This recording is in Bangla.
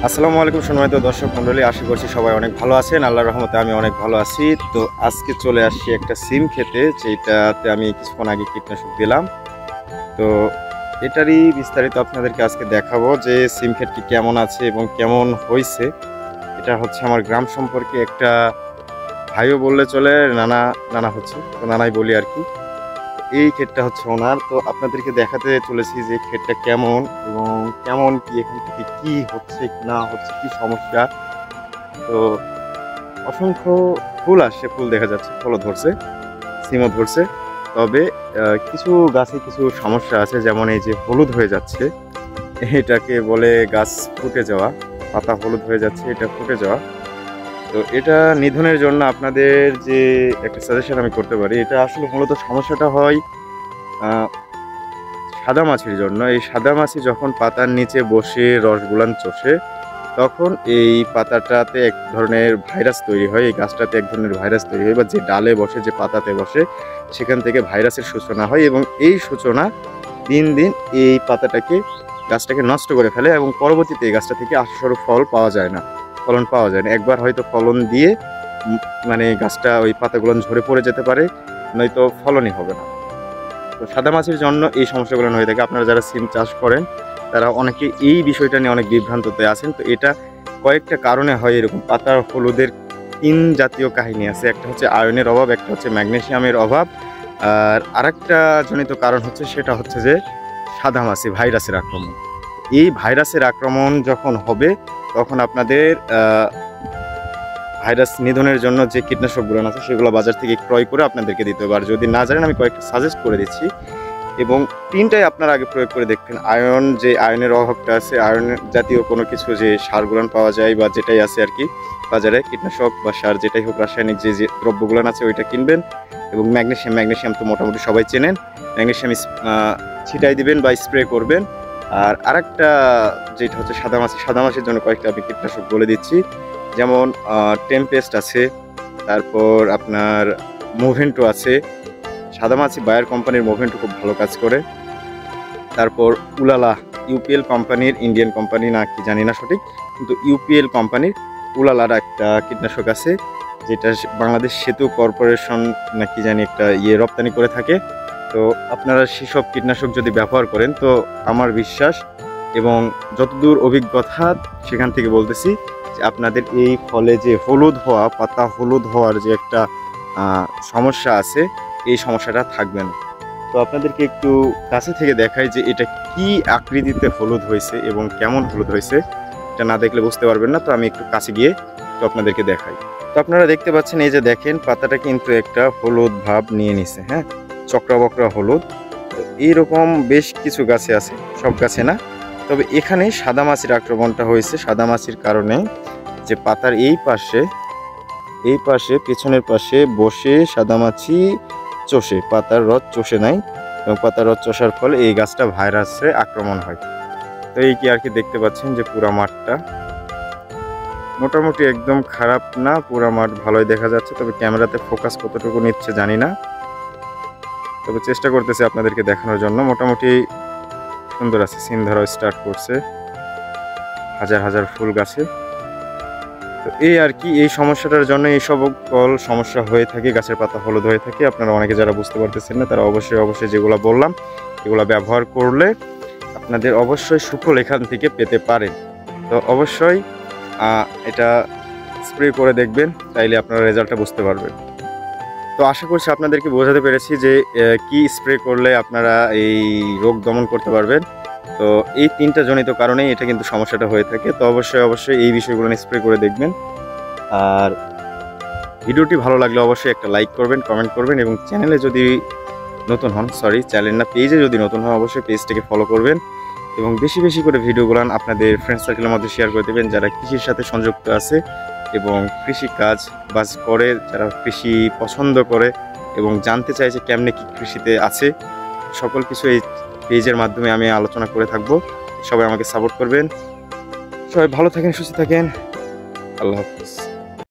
আসসালামু আলাইকুম সম্মানিত দর্শক মণ্ডলী, আশা করছি সবাই অনেক ভালো আছেন। আল্লাহর রহমতে আমি অনেক ভালো আছি। তো আজকে চলে আসছি একটা সিম খেতে, যেটাতে আমি কিছুক্ষণ আগে কীটনাশক দিলাম। তো এটারই বিস্তারিত আপনাদেরকে আজকে দেখাবো যে সিম ক্ষেতটি কেমন আছে এবং কেমন হয়েছে। এটা হচ্ছে আমার গ্রাম সম্পর্কে একটা ভাইও বললে চলে, নানা নানা হচ্ছে, তো নানাই বলি আর কি। এই ক্ষেতটা হচ্ছে ওনার। তো আপনাদেরকে দেখাতে চলেছি যে ক্ষেতটা কেমন এবং কেমন কি, এখান থেকে কি হচ্ছে না হচ্ছে, কি সমস্যা। তো অসংখ্য ফুল আসছে, ফুল দেখা যাচ্ছে, ফলও ধরছে, সিমও ধরছে। তবে কিছু গাছে কিছু সমস্যা আছে, যেমন এই যে হলুদ হয়ে যাচ্ছে, এটাকে বলে গাছ ফুটে যাওয়া, পাতা হলুদ হয়ে যাচ্ছে, এটা ফুটে যাওয়া। তো এটা নিধনের জন্য আপনাদের যে একটা সাজেশন আমি করতে পারি, এটা আসলে মূলত সমস্যাটা হয় সাদা মাছির জন্য। এই সাদা মাছি যখন পাতার নিচে বসে রসগুলান চষে, তখন এই পাতাটাতে এক ধরনের ভাইরাস তৈরি হয়, এই গাছটাতে এক ধরনের ভাইরাস তৈরি হয়, বা যে ডালে বসে, যে পাতাতে বসে, সেখান থেকে ভাইরাসের সূচনা হয়। এবং এই সূচনা দিন দিন এই পাতাটাকে, গাছটাকে নষ্ট করে ফেলে, এবং পরবর্তীতে এই গাছটা থেকে আশাস্বরূপ ফল পাওয়া যায় না, ফলন পাওয়া যায় না। একবার হয়তো ফলন দিয়ে মানে গাছটা ওই পাতাগুলো ঝরে পড়ে যেতে পারে, নয়তো ফলনই হবে না। তো সাদা মাছির জন্য এই সমস্যাগুলো হয়ে থাকে। আপনারা যারা সিম চাষ করেন তারা অনেকে এই বিষয়টা নিয়ে অনেক বিভ্রান্ততে আছেন। তো এটা কয়েকটা কারণে হয় এরকম। পাতার হলুদের 3 জাতীয় কাহিনী আছে। একটা হচ্ছে আয়রনের অভাব, একটা হচ্ছে ম্যাগনেসিয়ামের অভাব, আর আরেকটা জনিত কারণ হচ্ছে, সেটা হচ্ছে যে সাদা মাছি, ভাইরাসের আক্রমণ। এই ভাইরাসের আক্রমণ যখন হবে, তখন আপনাদের ভাইরাস নিধনের জন্য যে কীটনাশকগুলো আছে সেগুলো বাজার থেকে ক্রয় করে আপনাদেরকে দিতে হবে। আর যদি না জানেন, আমি কয়েকটা সাজেস্ট করে দিচ্ছি, এবং 3টাই আপনারা আগে প্রয়োগ করে দেখবেন। আয়রন, যে আয়রনের অভাবটা আছে, আয়রন জাতীয় কোনো কিছু যে সারগুলো পাওয়া যায় বা যেটাই আছে আর কি বাজারে, কীটনাশক বা সার যেটাই হোক, রাসায়নিক যে যে দ্রব্যগুলো আছে ওইটা কিনবেন। এবং ম্যাগনেসিয়াম তো মোটামুটি সবাই চেনেন, ম্যাগনেসিয়াম ছিটাই দিবেন বা স্প্রে করবেন। আর আরেকটা যেটা হচ্ছে সাদা মাছির জন্য কয়েকটা আমি কীটনাশক বলে দিচ্ছি। যেমন টেম্পেস্ট আছে, তারপর আপনার মোভেন্টো আছে। সাদামাছি বায়ার কোম্পানির মোভেন্টো খুব ভালো কাজ করে। তারপর উলালা, ইউপিএল কোম্পানির, ইন্ডিয়ান কোম্পানি না কি জানি না সঠিক, কিন্তু ইউপিএল কোম্পানির উলালার একটা কীটনাশক আছে, যেটা বাংলাদেশ সেতু কর্পোরেশন না কি জানি একটা রপ্তানি করে থাকে। তো আপনারা সেসব কীটনাশক যদি ব্যবহার করেন, তো আমার বিশ্বাস এবং যতদূর অভিজ্ঞতা সেখান থেকে বলতেছি যে আপনাদের এই ফলে যে হলুদ হওয়া, পাতা হলুদ হওয়ার যে একটা সমস্যা আছে, এই সমস্যাটা থাকবে না। তো আপনাদেরকে একটু কাছে থেকে দেখাই যে এটা কি আকৃতিতে হলুদ হয়েছে এবং কেমন হলুদ হয়েছে। এটা না দেখলে বুঝতে পারবেন না। তো আমি একটু কাছে গিয়ে তো আপনাদেরকে দেখাই। তো আপনারা দেখতে পাচ্ছেন, এই যে দেখেন, পাতাটা কিন্তু একটা হলুদ ভাব নিয়ে নিছে, হ্যাঁ, চক্রা বক্রা হলুদ। তো এইরকম বেশ কিছু গাছে আছে, সব গাছে না। তবে এখানে সাদা মাছির আক্রমণটা হয়েছে। সাদা মাছির কারণে যে পাতার এই পাশে পেছনের পাশে বসে সাদামাছি চষে, পাতার রস চষে নাই, এবং পাতার রস চষার ফলে এই গাছটা ভাইরাসে আক্রমণ হয়। তো এই কি আর কি দেখতে পাচ্ছেন যে পুরা মাঠটা মোটামুটি একদম খারাপ না, পুরা মাঠ ভালোই দেখা যাচ্ছে। তবে ক্যামেরাতে ফোকাস কতটুকু নিচ্ছে জানি না, তবে চেষ্টা করতেছি আপনাদেরকে দেখানোর জন্য। মোটামুটি সুন্দর আছে, সিম ধরাও স্টার্ট করছে, হাজার হাজার ফুল গাছে। তো এই আর কি, এই সমস্যাটার জন্য এই সকল সমস্যা হয়ে থাকে, গাছের পাতা হলুদ হয়ে থাকে। আপনারা অনেকে যারা বুঝতে পারতেছেন না, তারা অবশ্যই যেগুলো বললাম এগুলো ব্যবহার করলে আপনাদের অবশ্যই সুফল এখান থেকে পেতে পারেন। তো অবশ্যই এটা স্প্রে করে দেখবেন, তাইলে আপনারা রেজাল্টটা বুঝতে পারবেন। তো আশা করছি আপনাদেরকে বোঝাতে পেরেছি যে কি স্প্রে করলে আপনারা এই রোগ দমন করতে পারবেন। তো এই 3টা জনিত কারণেই এটা কিন্তু সমস্যাটা হয়ে থাকে। তো অবশ্যই এই বিষয়গুলো নিয়ে স্প্রে করে দেখবেন। আর ভিডিওটি ভালো লাগলে অবশ্যই একটা লাইক করবেন, কমেন্ট করবেন, এবং চ্যানেলে যদি নতুন হন, চ্যানেল না, পেজে যদি নতুন হন, অবশ্যই পেজটাকে ফলো করবেন, এবং বেশি বেশি করে ভিডিওগুলো আপনাদের ফ্রেন্ড সার্কেলের মধ্যে শেয়ার করে দেবেন, যারা কৃষির সাথে সংযুক্ত আছে এবং কৃষি বাজ করে, যারা কৃষি পছন্দ করে এবং জানতে চায় যে কেমনে কি কৃষিতে আছে। সকল কিছু এই পেজের মাধ্যমে আমি আলোচনা করে থাকবো। সবাই আমাকে সাপোর্ট করবেন। সবাই ভালো থাকেন, সুস্থ থাকেন। আল্লাহ হাফিজ।